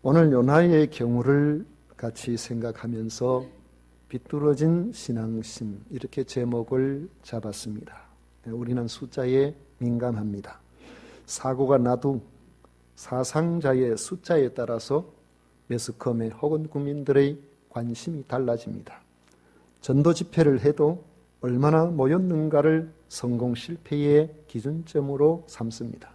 오늘 요나의 경우를 같이 생각하면서 비뚤어진 신앙심, 이렇게 제목을 잡았습니다. 우리는 숫자에 민감합니다. 사고가 나도 사상자의 숫자에 따라서 매스컴의 혹은 국민들의 관심이 달라집니다. 전도 집회를 해도 얼마나 모였는가를 성공 실패의 기준점으로 삼습니다.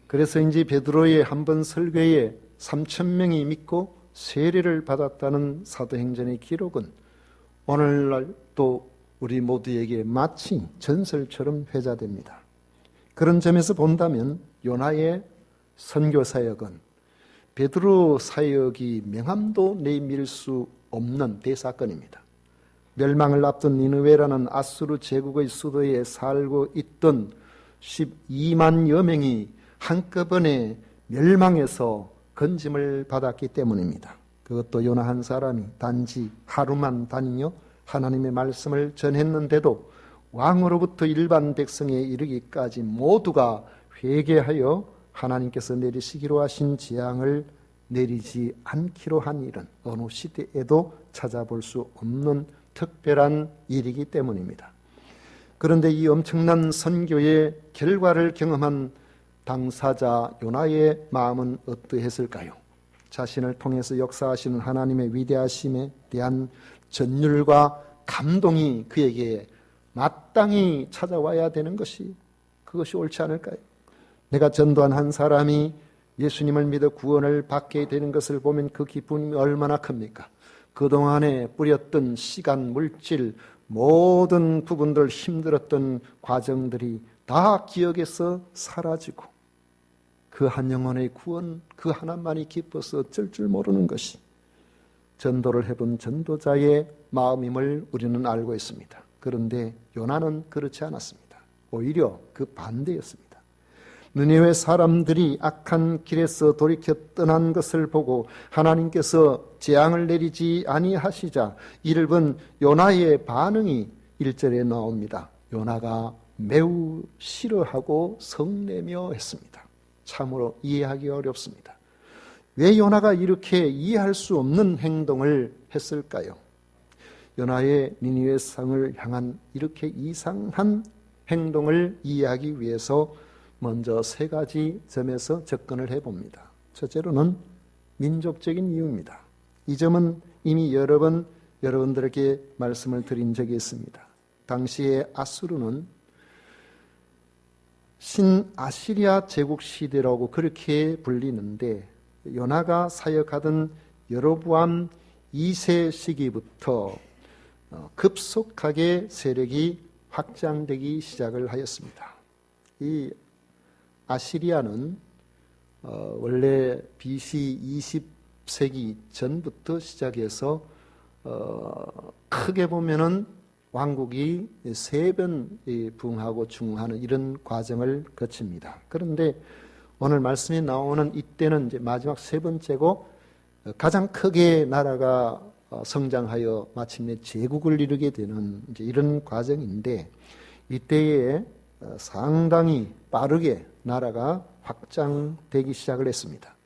그래서인지 베드로의 한 번 설교에 3,000명이 믿고 세례를 받았다는 사도행전의 기록은 오늘날 또 우리 모두에게 마치 전설처럼 회자됩니다. 그런 점에서 본다면 요나의 선교 사역은 베드로 사역이 명함도 내밀 수 없는 대사건입니다. 멸망을 앞둔 니느웨라는 아수르 제국의 수도에 살고 있던 12만여 명이 한꺼번에 멸망해서 건짐을 받았기 때문입니다. 그것도 요나 한 사람이 단지 하루만 다니며 하나님의 말씀을 전했는데도 왕으로부터 일반 백성에 이르기까지 모두가 회개하여 하나님께서 내리시기로 하신 재앙을 내리지 않기로 한 일은 어느 시대에도 찾아볼 수 없는 특별한 일이기 때문입니다. 그런데 이 엄청난 선교의 결과를 경험한 당사자 요나의 마음은 어떠했을까요? 자신을 통해서 역사하시는 하나님의 위대하심에 대한 전율과 감동이 그에게 마땅히 찾아와야 되는 그것이 옳지 않을까요? 내가 전도한 한 사람이 예수님을 믿어 구원을 받게 되는 것을 보면 그 기쁨이 얼마나 큽니까? 그동안에 뿌렸던 시간, 물질, 모든 부분들 힘들었던 과정들이 다 기억에서 사라지고 그 한 영혼의 구원, 그 하나만이 기뻐서 어쩔 줄 모르는 것이 전도를 해본 전도자의 마음임을 우리는 알고 있습니다. 그런데 요나는 그렇지 않았습니다. 오히려 그 반대였습니다. 느니웨 사람들이 악한 길에서 돌이켜 떠난 것을 보고 하나님께서 재앙을 내리지 아니하시자 이를 본 요나의 반응이 1절에 나옵니다. 요나가 매우 싫어하고 성내며 했습니다. 참으로 이해하기 어렵습니다. 왜 요나가 이렇게 이해할 수 없는 행동을 했을까요? 요나의 니느웨 성을 향한 이렇게 이상한 행동을 이해하기 위해서 먼저 세 가지 점에서 접근을 해봅니다. 첫째로는 민족적인 이유입니다. 이 점은 이미 여러 번 여러분들에게 말씀을 드린 적이 있습니다. 당시에 아수르는 신아시리아 제국 시대라고 그렇게 불리는데 요나가 사역하던 여로보암 2세 시기부터 급속하게 세력이 확장되기 시작을 하였습니다. 이 아시리아는 원래 BC 20세기 전부터 시작해서 크게 보면은 왕국이 3번 붕하고 중하는 이런 과정을 거칩니다. 그런데 오늘 말씀이 나오는 이때는 이제 마지막 3번째고 가장 크게 나라가 성장하여 마침내 제국을 이루게 되는 이제 이런 과정인데 이때에 상당히 빠르게 나라가 확장되기 시작을 했습니다.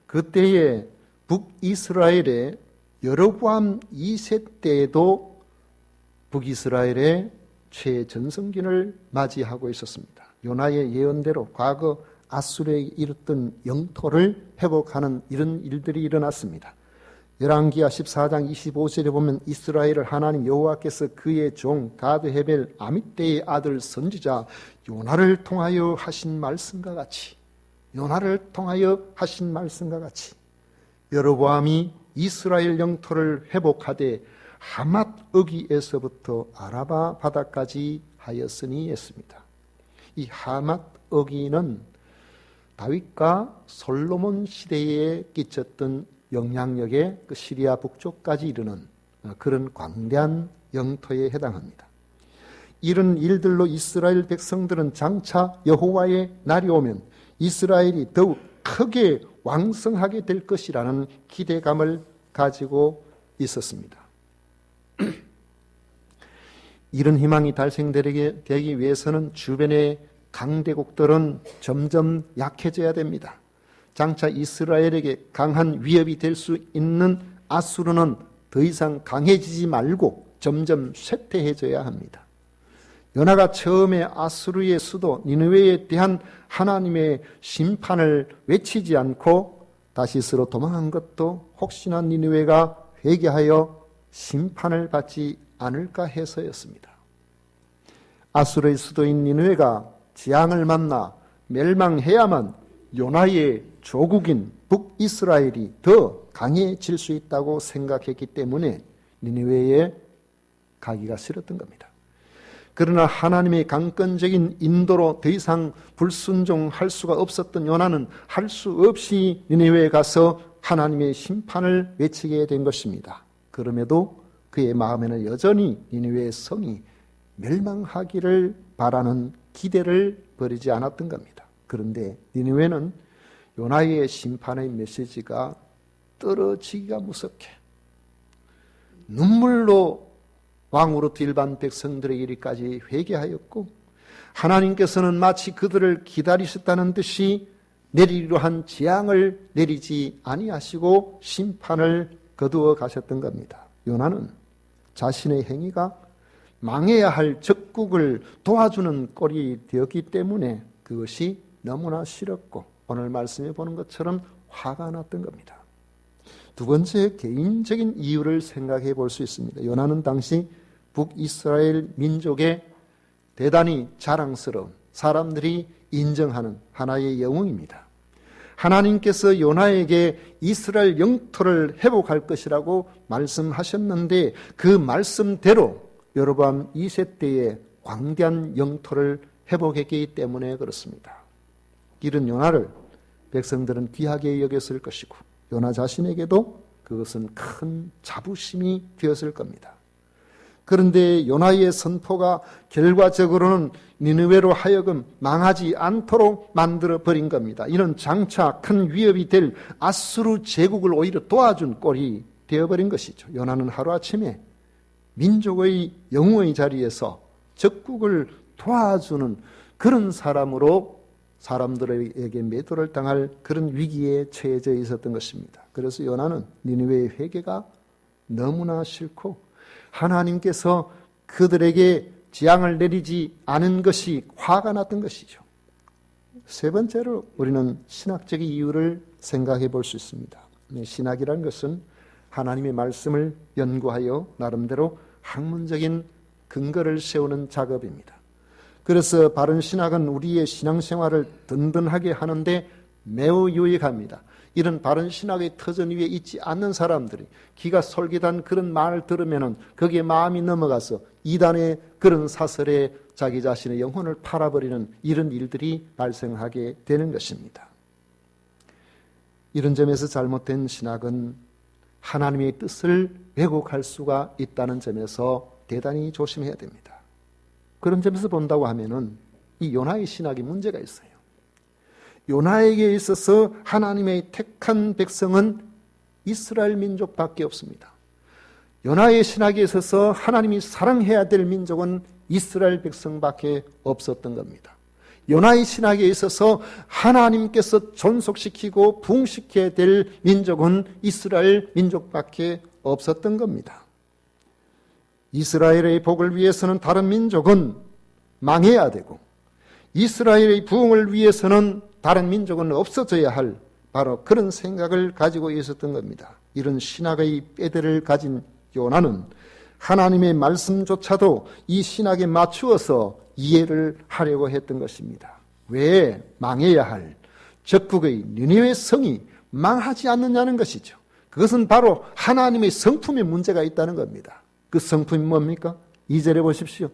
그때에 북이스라엘의 여로보암 2세 때에도 북이스라엘의 최전성기를 맞이하고 있었습니다. 요나의 예언대로 과거 아수르에 이뤘던 영토를 회복하는 이런 일들이 일어났습니다. 열왕기하 14장 25절에 보면 이스라엘을 하나님 여호와께서 그의 종 가드 헤벨 아밋대의 아들 선지자 요나를 통하여 하신 말씀과 같이 여로보암이 이스라엘 영토를 회복하되 하맛 어기에서부터 아라바 바다까지 하였으니 했습니다. 이 하맛 어기는 다윗과 솔로몬 시대에 끼쳤던 영향력의 그 시리아 북쪽까지 이르는 그런 광대한 영토에 해당합니다. 이런 일들로 이스라엘 백성들은 장차 여호와의 날이 오면 이스라엘이 더욱 크게 왕성하게 될 것이라는 기대감을 가지고 있었습니다. 이런 희망이 달성되기 위해서는 주변의 강대국들은 점점 약해져야 됩니다. 장차 이스라엘에게 강한 위협이 될 수 있는 아수르는 더 이상 강해지지 말고 점점 쇠퇴해져야 합니다. 요나가 처음에 아수르의 수도 니느웨에 대한 하나님의 심판을 외치지 않고 다시스로 도망한 것도 혹시나 니느웨가 회개하여 심판을 받지 않을까 해서였습니다. 아수르의 수도인 니느웨가 재앙을 만나 멸망해야만 요나의 조국인 북이스라엘이 더 강해질 수 있다고 생각했기 때문에 니느웨에 가기가 싫었던 겁니다. 그러나 하나님의 강권적인 인도로 더 이상 불순종할 수가 없었던 요나는 할 수 없이 니느웨에 가서 하나님의 심판을 외치게 된 것입니다. 그럼에도 그의 마음에는 여전히 니느웨의 성이 멸망하기를 바라는 기대를 버리지 않았던 겁니다. 그런데 니느웨는 요나의 심판의 메시지가 떨어지기가 무섭게 눈물로 왕으로부터 일반 백성들의 이르기까지 회개하였고 하나님께서는 마치 그들을 기다리셨다는 듯이 내리려 한 재앙을 내리지 아니하시고 심판을 거두어 가셨던 겁니다. 요나는 자신의 행위가 망해야 할 적국을 도와주는 꼴이 되었기 때문에 그것이 너무나 싫었고 오늘 말씀에 보는 것처럼 화가 났던 겁니다. 두 번째, 개인적인 이유를 생각해 볼 수 있습니다. 요나는 당시 북이스라엘 민족의 대단히 자랑스러운 사람들이 인정하는 하나의 영웅입니다. 하나님께서 요나에게 이스라엘 영토를 회복할 것이라고 말씀하셨는데 그 말씀대로 여로보암 2세 때에 광대한 영토를 회복했기 때문에 그렇습니다. 이런 요나를 백성들은 귀하게 여겼을 것이고 요나 자신에게도 그것은 큰 자부심이 되었을 겁니다. 그런데 요나의 선포가 결과적으로는 니느웨로 하여금 망하지 않도록 만들어버린 겁니다. 이는 장차 큰 위협이 될 아수르 제국을 오히려 도와준 꼴이 되어버린 것이죠. 요나는 하루아침에 민족의 영웅의 자리에서 적국을 도와주는 그런 사람으로 사람들에게 매도를 당할 그런 위기에 처해져 있었던 것입니다. 그래서 요나는 니느웨의 회개가 너무나 싫고 하나님께서 그들에게 재앙을 내리지 않은 것이 화가 났던 것이죠. 세 번째로 우리는 신학적인 이유를 생각해 볼 수 있습니다. 신학이라는 것은 하나님의 말씀을 연구하여 나름대로 학문적인 근거를 세우는 작업입니다. 그래서 바른 신학은 우리의 신앙생활을 든든하게 하는데 매우 유익합니다. 이런 바른 신학의 터전 위에 있지 않는 사람들이 기가 솔깃한 그런 말을 들으면 거기에 마음이 넘어가서 이단의 그런 사설에 자기 자신의 영혼을 팔아버리는 이런 일들이 발생하게 되는 것입니다. 이런 점에서 잘못된 신학은 하나님의 뜻을 왜곡할 수가 있다는 점에서 대단히 조심해야 됩니다. 그런 점에서 본다고 하면은 이 요나의 신학이 문제가 있어요. 요나에게 있어서 하나님의 택한 백성은 이스라엘 민족밖에 없습니다. 요나의 신학에 있어서 하나님이 사랑해야 될 민족은 이스라엘 백성밖에 없었던 겁니다. 요나의 신학에 있어서 하나님께서 존속시키고 부흥시켜야 될 민족은 이스라엘 민족밖에 없었던 겁니다. 이스라엘의 복을 위해서는 다른 민족은 망해야 되고 이스라엘의 부흥을 위해서는 다른 민족은 없어져야 할 바로 그런 생각을 가지고 있었던 겁니다. 이런 신학의 뼈대를 가진 요나는 하나님의 말씀조차도 이 신학에 맞추어서 이해를 하려고 했던 것입니다. 왜 망해야 할 적국의 니느웨 성이 망하지 않느냐는 것이죠. 그것은 바로 하나님의 성품에 문제가 있다는 겁니다. 그 성품이 뭡니까? 2절에 보십시오.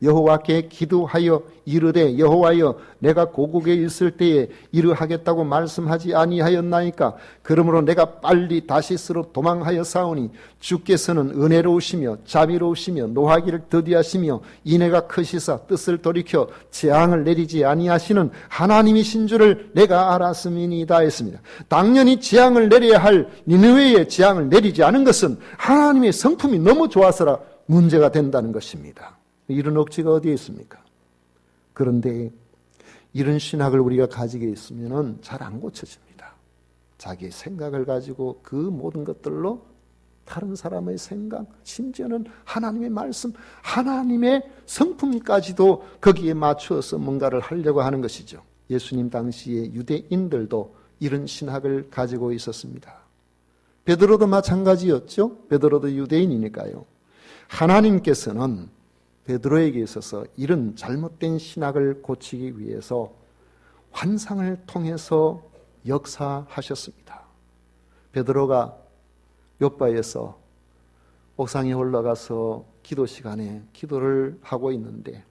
여호와께 기도하여 이르되 여호와여 내가 고국에 있을 때에 이르하겠다고 말씀하지 아니하였나이까. 그러므로 내가 빨리 다시스로 도망하여 싸우니 주께서는 은혜로우시며 자비로우시며 노하기를 더디하시며 인애가 크시사 뜻을 돌이켜 재앙을 내리지 아니하시는 하나님이신 줄을 내가 알았음이니이다 했습니다. 당연히 재앙을 내려야 할 니느웨에 재앙을 내리지 않은 것은 하나님의 성품이 너무 좋아서라 문제가 된다는 것입니다. 이런 억지가 어디에 있습니까? 그런데 이런 신학을 우리가 가지게 있으면 잘 안 고쳐집니다. 자기의 생각을 가지고 그 모든 것들로 다른 사람의 생각, 심지어는 하나님의 말씀, 하나님의 성품까지도 거기에 맞추어서 뭔가를 하려고 하는 것이죠. 예수님 당시에 유대인들도 이런 신학을 가지고 있었습니다. 베드로도 마찬가지였죠. 베드로도 유대인이니까요. 하나님께서는 베드로에게 있어서 이런 잘못된 신학을 고치기 위해서 환상을 통해서 역사하셨습니다. 베드로가 요바에서 옥상에 올라가서 기도 시간에 기도를 하고 있는데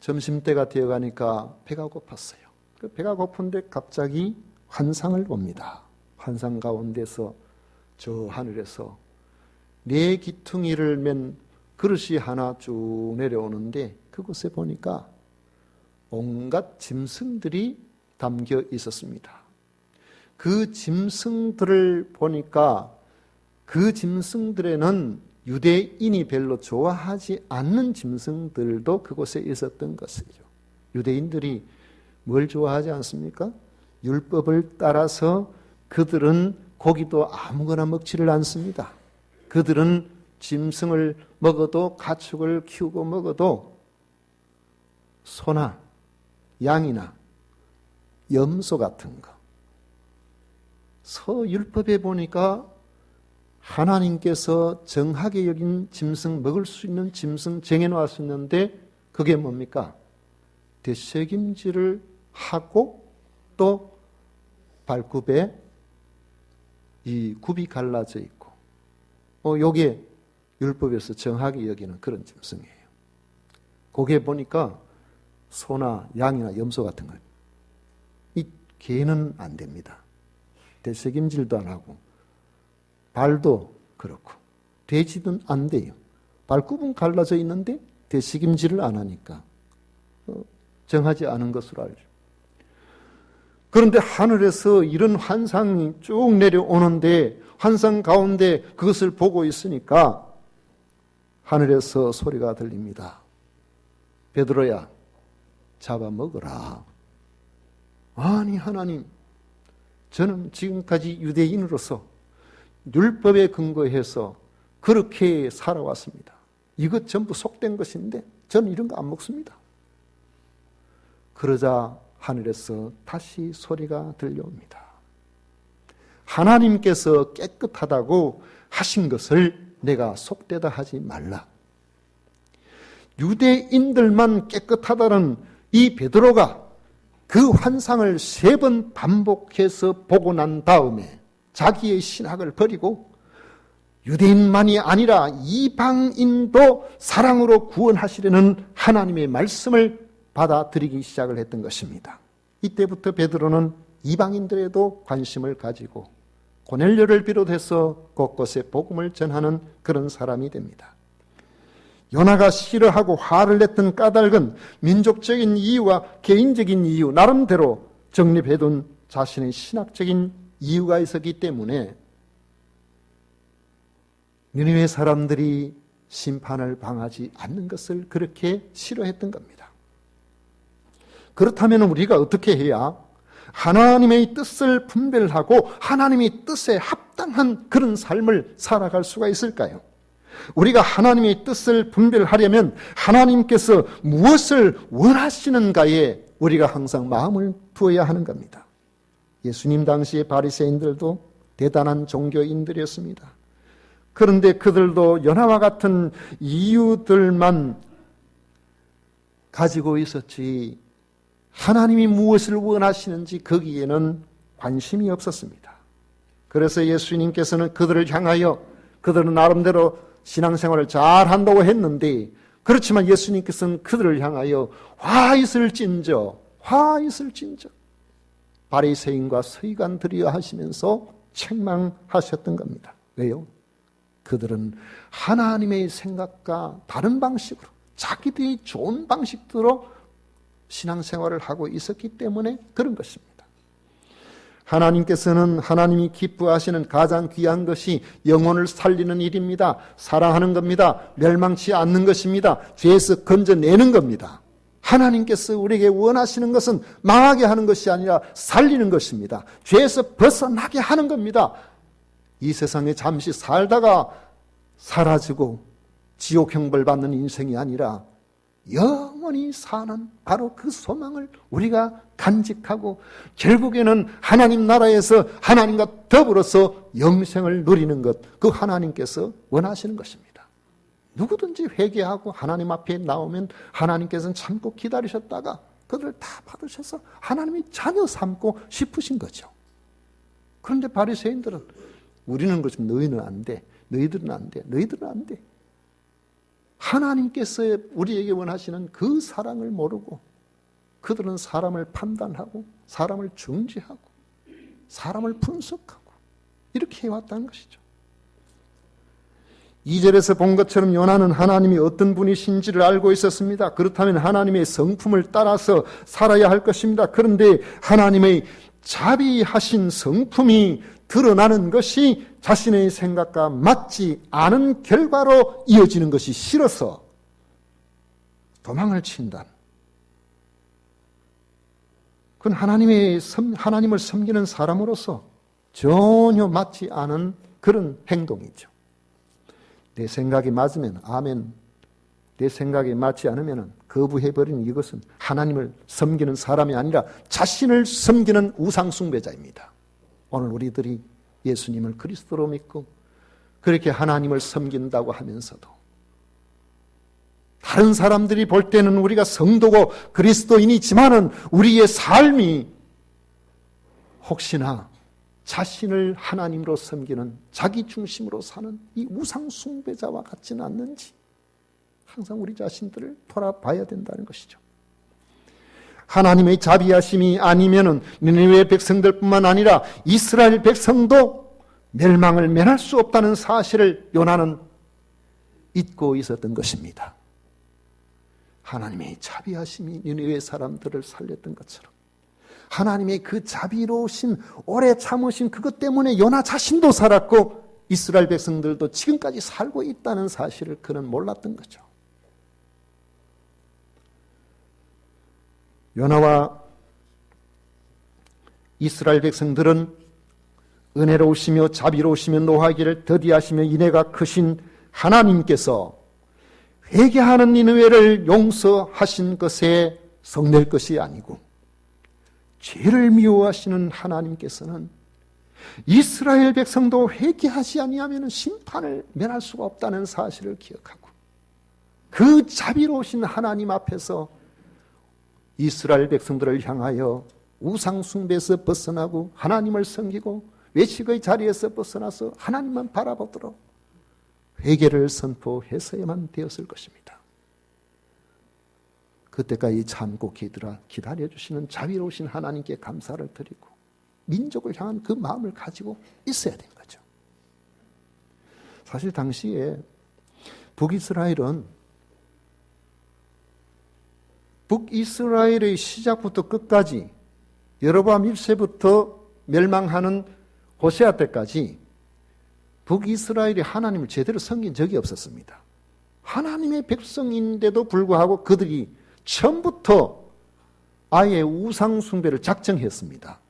점심때가 되어가니까 배가 고팠어요. 그 배가 고픈데 갑자기 환상을 봅니다. 환상 가운데서 저 하늘에서 네 기퉁이를 맨 그릇이 하나 쭉 내려오는데 그곳에 보니까 온갖 짐승들이 담겨 있었습니다. 그 짐승들을 보니까 그 짐승들에는 유대인이 별로 좋아하지 않는 짐승들도 그곳에 있었던 것이죠. 유대인들이 뭘 좋아하지 않습니까? 율법을 따라서 그들은 고기도 아무거나 먹지를 않습니다. 그들은 짐승을 먹어도 가축을 키우고 먹어도 소나 양이나 염소 같은 거. 서율법에 보니까 하나님께서 정하게 여긴 짐승, 먹을 수 있는 짐승 정해놓았었는데 그게 뭡니까? 되새김질을 하고 또 발굽에 이 굽이 갈라져 있고 요게 율법에서 정하게 여기는 그런 짐승이에요. 거기에 보니까 소나 양이나 염소 같은 거 이 개는 안 됩니다. 되새김질도 안 하고 발도 그렇고 돼지는 안 돼요. 발굽은 갈라져 있는데 되새김질을 안 하니까 정하지 않은 것으로 알죠. 그런데 하늘에서 이런 환상이 쭉 내려오는데 환상 가운데 그것을 보고 있으니까 하늘에서 소리가 들립니다. 베드로야, 잡아먹어라. 아니 하나님, 저는 지금까지 유대인으로서 율법에 근거해서 그렇게 살아왔습니다. 이것 전부 속된 것인데 저는 이런 거 안 먹습니다. 그러자 하늘에서 다시 소리가 들려옵니다. 하나님께서 깨끗하다고 하신 것을 내가 속되다 하지 말라. 유대인들만 깨끗하다는 이 베드로가 그 환상을 3번 반복해서 보고 난 다음에 자기의 신학을 버리고 유대인만이 아니라 이방인도 사랑으로 구원하시려는 하나님의 말씀을 받아들이기 시작을 했던 것입니다. 이때부터 베드로는 이방인들에도 관심을 가지고 고넬료를 비롯해서 곳곳에 복음을 전하는 그런 사람이 됩니다. 요나가 싫어하고 화를 냈던 까닭은 민족적인 이유와 개인적인 이유, 나름대로 정립해둔 자신의 신학적인 이유가 있었기 때문에 니느웨 사람들이 심판을 당하지 않는 것을 그렇게 싫어했던 겁니다. 그렇다면 우리가 어떻게 해야 하나님의 뜻을 분별하고 하나님의 뜻에 합당한 그런 삶을 살아갈 수가 있을까요? 우리가 하나님의 뜻을 분별하려면 하나님께서 무엇을 원하시는가에 우리가 항상 마음을 두어야 하는 겁니다. 예수님 당시의 바리새인들도 대단한 종교인들이었습니다. 그런데 그들도 요나와 같은 이유들만 가지고 있었지 하나님이 무엇을 원하시는지 거기에는 관심이 없었습니다. 그래서 예수님께서는 그들을 향하여 그들은 나름대로 신앙생활을 잘 한다고 했는데 그렇지만 예수님께서는 그들을 향하여 화 있을진저 바리새인과 서기관들이여 하시면서 책망하셨던 겁니다. 왜요? 그들은 하나님의 생각과 다른 방식으로 자기들이 좋은 방식대로 신앙생활을 하고 있었기 때문에 그런 것입니다. 하나님께서는 하나님이 기뻐하시는 가장 귀한 것이 영혼을 살리는 일입니다. 사랑하는 겁니다. 멸망치 않는 것입니다. 죄에서 건져내는 겁니다. 하나님께서 우리에게 원하시는 것은 망하게 하는 것이 아니라 살리는 것입니다. 죄에서 벗어나게 하는 겁니다. 이 세상에 잠시 살다가 사라지고 지옥 형벌 받는 인생이 아니라 영원히 사는 바로 그 소망을 우리가 간직하고 결국에는 하나님 나라에서 하나님과 더불어서 영생을 누리는 것, 그 하나님께서 원하시는 것입니다. 누구든지 회개하고 하나님 앞에 나오면 하나님께서는 참고 기다리셨다가 그들을 다 받으셔서 하나님이 자녀 삼고 싶으신 거죠. 그런데 바리새인들은 우리는 그렇지만 너희는 안 돼. 너희들은 안 돼. 너희들은 안 돼. 하나님께서 우리에게 원하시는 그 사랑을 모르고 그들은 사람을 판단하고 사람을 중지하고 사람을 분석하고 이렇게 해왔다는 것이죠. 2절에서 본 것처럼 요나는 하나님이 어떤 분이신지를 알고 있었습니다. 그렇다면 하나님의 성품을 따라서 살아야 할 것입니다. 그런데 하나님의 자비하신 성품이 드러나는 것이 자신의 생각과 맞지 않은 결과로 이어지는 것이 싫어서 도망을 친다. 그건 하나님을 섬기는 사람으로서 전혀 맞지 않은 그런 행동이죠. 내 생각이 맞으면 아멘, 내 생각이 맞지 않으면 거부해버리는 이것은 하나님을 섬기는 사람이 아니라 자신을 섬기는 우상숭배자입니다. 오늘 우리들이 예수님을 그리스도로 믿고 그렇게 하나님을 섬긴다고 하면서도 다른 사람들이 볼 때는 우리가 성도고 그리스도인이지만은 우리의 삶이 혹시나 자신을 하나님으로 섬기는 자기 중심으로 사는 이 우상 숭배자와 같지는 않는지 항상 우리 자신들을 돌아봐야 된다는 것이죠. 하나님의 자비하심이 아니면은 니느웨 백성들뿐만 아니라 이스라엘 백성도 멸망을 면할 수 없다는 사실을 요나는 잊고 있었던 것입니다. 하나님의 자비하심이 니느웨 사람들을 살렸던 것처럼 하나님의 그 자비로우신 오래 참으신 그것 때문에 요나 자신도 살았고 이스라엘 백성들도 지금까지 살고 있다는 사실을 그는 몰랐던 거죠. 요나와 이스라엘 백성들은 은혜로우시며 자비로우시며 노하기를 더디하시며 인애가 크신 하나님께서 회개하는 니느웨를 용서하신 것에 성낼 것이 아니고 죄를 미워하시는 하나님께서는 이스라엘 백성도 회개하지 아니하면 심판을 면할 수가 없다는 사실을 기억하고 그 자비로우신 하나님 앞에서 이스라엘 백성들을 향하여 우상 숭배에서 벗어나고 하나님을 섬기고 외식의 자리에서 벗어나서 하나님만 바라보도록 회개를 선포해서야만 되었을 것입니다. 그때까지 참고 기다려주시는 자비로우신 하나님께 감사를 드리고 민족을 향한 그 마음을 가지고 있어야 된 거죠. 사실 당시에 북이스라엘의 시작부터 끝까지 여로보암 1세부터 멸망하는 호세아 때까지 북이스라엘이 하나님을 제대로 섬긴 적이 없었습니다. 하나님의 백성인데도 불구하고 그들이 처음부터 아예 우상 숭배를 작정했습니다.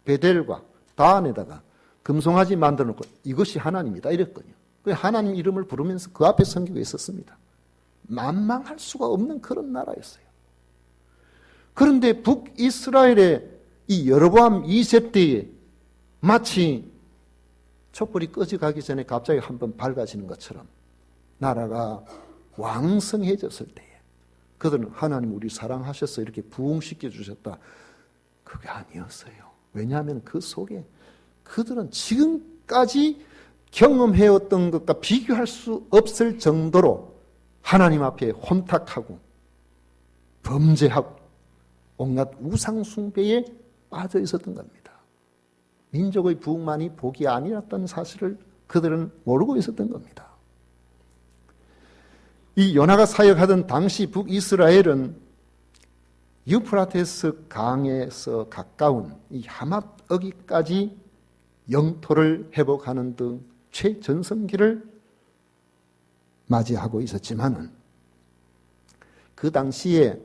베델과 다안에다가 금송아지 만들어 놓고 이것이 하나님이다 이랬거든요. 하나님 이름을 부르면서 그 앞에 섬기고 있었습니다. 만망할 수가 없는 그런 나라였어요. 그런데 북이스라엘의 이 여로보암 2세 때에 마치 촛불이 꺼져가기 전에 갑자기 한번 밝아지는 것처럼 나라가 왕성해졌을 때에 그들은 하나님 우리 사랑하셔서 이렇게 부흥시켜 주셨다. 그게 아니었어요. 왜냐하면 그 속에 그들은 지금까지 경험해왔던 것과 비교할 수 없을 정도로 하나님 앞에 혼탁하고 범죄하고 온갖 우상숭배에 빠져 있었던 겁니다. 민족의 부흥만이 복이 아니었다는 사실을 그들은 모르고 있었던 겁니다. 이 요나가 사역하던 당시 북이스라엘은 유프라테스 강에서 가까운 이 하맛 어기까지 영토를 회복하는 등 최전성기를 맞이하고 있었지만은 그 당시에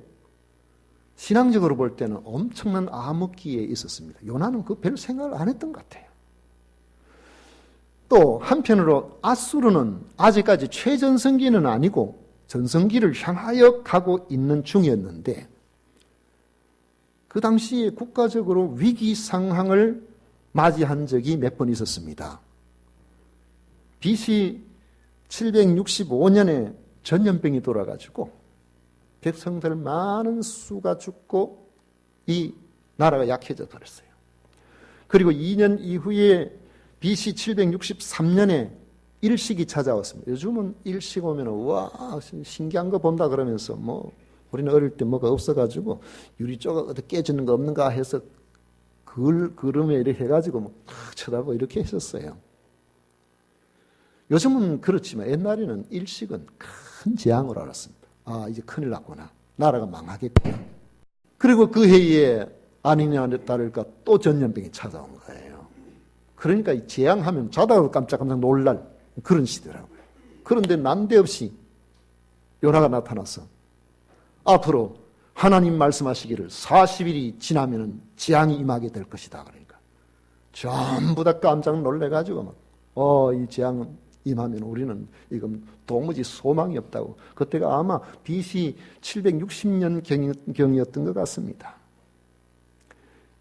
신앙적으로 볼 때는 엄청난 암흑기에 있었습니다. 요나는 그 별 생각을 안 했던 것 같아요. 또 한편으로 아수르는 아직까지 최전성기는 아니고 전성기를 향하여 가고 있는 중이었는데 그 당시에 국가적으로 위기 상황을 맞이한 적이 몇 번 있었습니다. BC 765년에 전염병이 돌아가지고 백성들 많은 수가 죽고 이 나라가 약해져 버렸어요. 그리고 2년 이후에 BC 763년에 일식이 찾아왔습니다. 요즘은 일식 오면 와 신기한 거 본다 그러면서 뭐 우리는 어릴 때 뭐가 없어가지고 유리 조각 어디 깨지는 거 없는가 해서 그름에 이렇게 해가지고 뭐 탁 쳐다보고 이렇게 했었어요. 요즘은 그렇지만 옛날에는 일식은 큰 재앙으로 알았습니다. 아 이제 큰일 났구나. 나라가 망하겠구나. 그리고 그 해에 아니냐 다를까 또 전염병이 찾아온 거예요. 그러니까 이 재앙하면 자다가 깜짝깜짝 놀랄 그런 시대라고요. 그런데 난데없이 요나가 나타나서 앞으로 하나님 말씀하시기를 40일이 지나면 재앙이 임하게 될 것이다. 그러니까 전부 다 깜짝 놀래가지고 이 재앙 임하면 우리는 이건 도무지 소망이 없다고. 그때가 아마 BC 760년 경이었던 것 같습니다.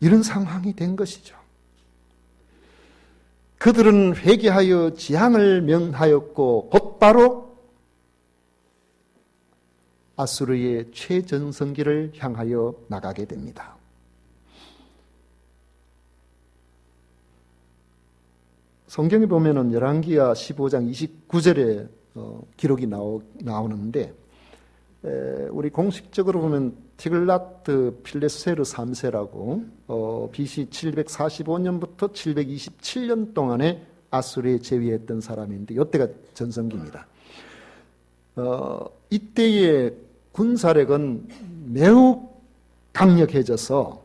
이런 상황이 된 것이죠. 그들은 회개하여 재앙을 명하였고 곧바로 아수르의 최전성기를 향하여 나가게 됩니다. 성경에 보면은 열왕기하 15장 29절에 기록이 나오는데 우리 공식적으로 보면 티글라트 필레세르 3세라고 BC 745년부터 727년 동안에 아수르에 제위했던 사람인데 이때가 전성기입니다. 이때의 군사력은 매우 강력해져서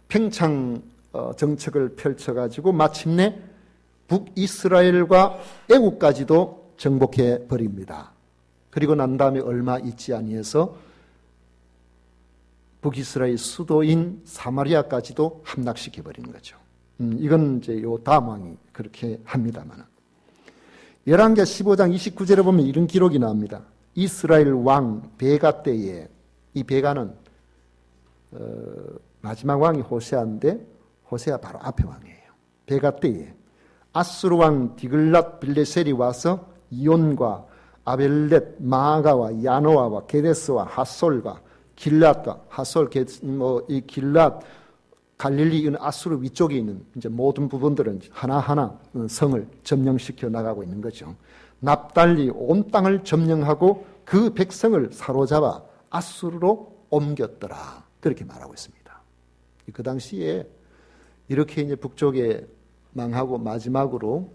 팽창 정책을 펼쳐가지고 마침내 북이스라엘과 애국까지도 정복해 버립니다. 그리고 난 다음에 얼마 있지 아니해서 북이스라엘 수도인 사마리아까지도 함락시켜 버리는 거죠. 이건 이제 요 다음 왕이 그렇게 합니다만. 열왕기하 15장 29절에 보면 이런 기록이 나옵니다. 이스라엘 왕 베가 때에, 이 베가는 마지막 왕이 호세아인데 호세아 바로 앞에 왕이에요. 베가 때에 아수르 왕 디글랏 빌레셀이 와서 이온과 아벨렛 마아가와 야노아와 게데스와 하솔과 길랏과 하솔 이 길랏 갈릴리 이런 아수르 위쪽에 있는 이제 모든 부분들은 하나하나 성을 점령시켜 나가고 있는 거죠. 납달리 온 땅을 점령하고 그 백성을 사로잡아 아수르로 옮겼더라. 그렇게 말하고 있습니다. 그 당시에 이렇게 이제 북쪽에 망하고 마지막으로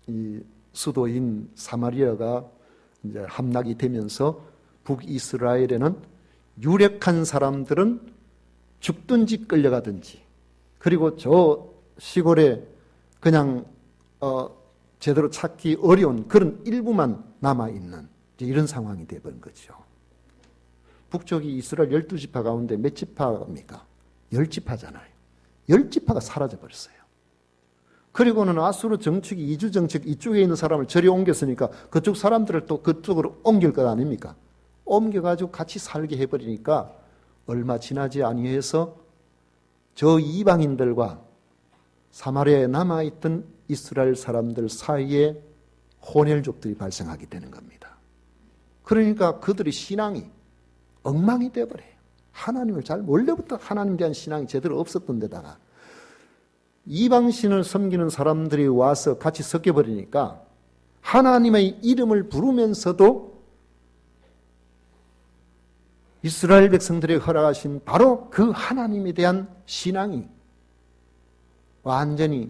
이 수도인 사마리아가 이제 함락이 되면서 북이스라엘에는 유력한 사람들은 죽든지 끌려가든지 그리고 저 시골에 그냥 제대로 찾기 어려운 그런 일부만 남아있는 이런 상황이 되어버린 거죠. 북쪽이 이스라엘 12지파 가운데 몇 지파입니까? 10지파잖아요. 10지파가 사라져버렸어요. 그리고는 아수르 정책이 이주 정책 이쪽에 있는 사람을 저리 옮겼으니까 그쪽 사람들을 또 그쪽으로 옮길 것 아닙니까? 옮겨가지고 같이 살게 해버리니까 얼마 지나지 아니해서 저 이방인들과 사마리아에 남아있던 이스라엘 사람들 사이에 혼혈족들이 발생하게 되는 겁니다. 그러니까 그들의 신앙이 엉망이 되어버려요. 하나님을 원래부터 하나님에 대한 신앙이 제대로 없었던 데다가 이방신을 섬기는 사람들이 와서 같이 섞여버리니까 하나님의 이름을 부르면서도 이스라엘 백성들에게 허락하신 바로 그 하나님에 대한 신앙이 완전히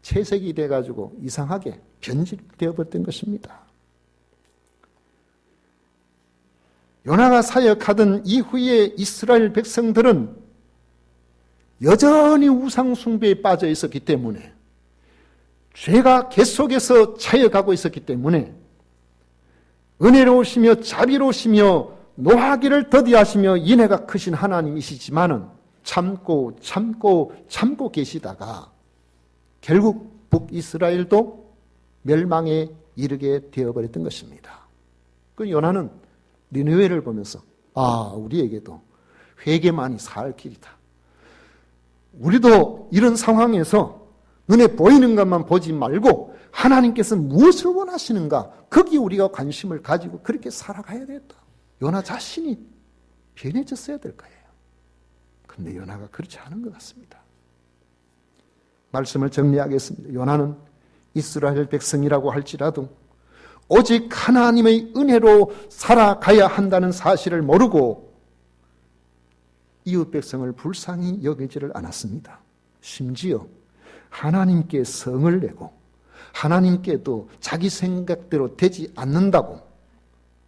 채색이 돼가지고 이상하게 변질되어 버렸던 것입니다. 요나가 사역하던 이후에 이스라엘 백성들은 여전히 우상 숭배에 빠져 있었기 때문에 죄가 계속해서 차여가고 있었기 때문에 은혜로우시며 자비로우시며 노하기를 더디하시며 인애가 크신 하나님이시지만은 참고 계시다가 결국 북이스라엘도 멸망에 이르게 되어버렸던 것입니다. 그 요나는 니느웨를 보면서 우리에게도 회개만이 살 길이다. 우리도 이런 상황에서 눈에 보이는 것만 보지 말고 하나님께서 무엇을 원하시는가 거기 우리가 관심을 가지고 그렇게 살아가야 되겠다. 요나 자신이 변해졌어야 될 거예요. 그런데 요나가 그렇지 않은 것 같습니다. 말씀을 정리하겠습니다. 요나는 이스라엘 백성이라고 할지라도 오직 하나님의 은혜로 살아가야 한다는 사실을 모르고 이웃 백성을 불쌍히 여기지를 않았습니다. 심지어 하나님께 성을 내고 하나님께도 자기 생각대로 되지 않는다고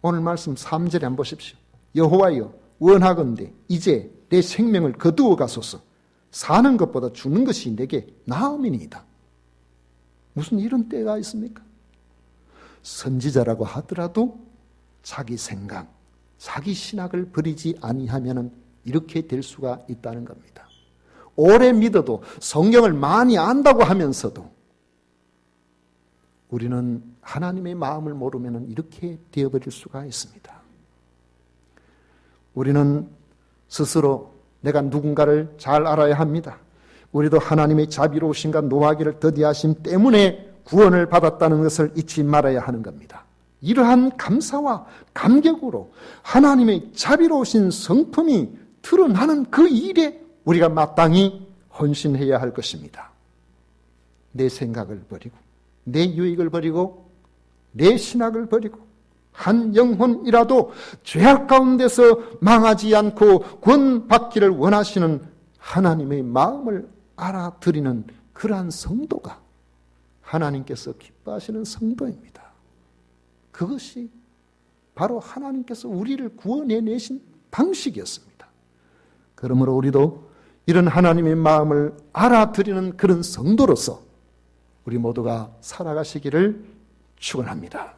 오늘 말씀 3절에 한번 보십시오. 여호와여 원하건대 이제 내 생명을 거두어 가소서. 사는 것보다 죽는 것이 내게 나음이니이다. 무슨 이런 때가 있습니까? 선지자라고 하더라도 자기 생각, 자기 신학을 버리지 아니하면 이렇게 될 수가 있다는 겁니다. 오래 믿어도 성경을 많이 안다고 하면서도 우리는 하나님의 마음을 모르면 이렇게 되어버릴 수가 있습니다. 우리는 스스로 내가 누군가를 잘 알아야 합니다. 우리도 하나님의 자비로우신가 노하기를 더디하심 때문에 구원을 받았다는 것을 잊지 말아야 하는 겁니다. 이러한 감사와 감격으로 하나님의 자비로우신 성품이 드러나는 그 일에 우리가 마땅히 헌신해야 할 것입니다. 내 생각을 버리고 내 유익을 버리고 내 신학을 버리고 한 영혼이라도 죄악 가운데서 망하지 않고 구원받기를 원하시는 하나님의 마음을 알아들이는 그러한 성도가 하나님께서 기뻐하시는 성도입니다. 그것이 바로 하나님께서 우리를 구원해내신 방식이었습니다. 그러므로 우리도 이런 하나님의 마음을 알아들이는 그런 성도로서 우리 모두가 살아가시기를 축원합니다.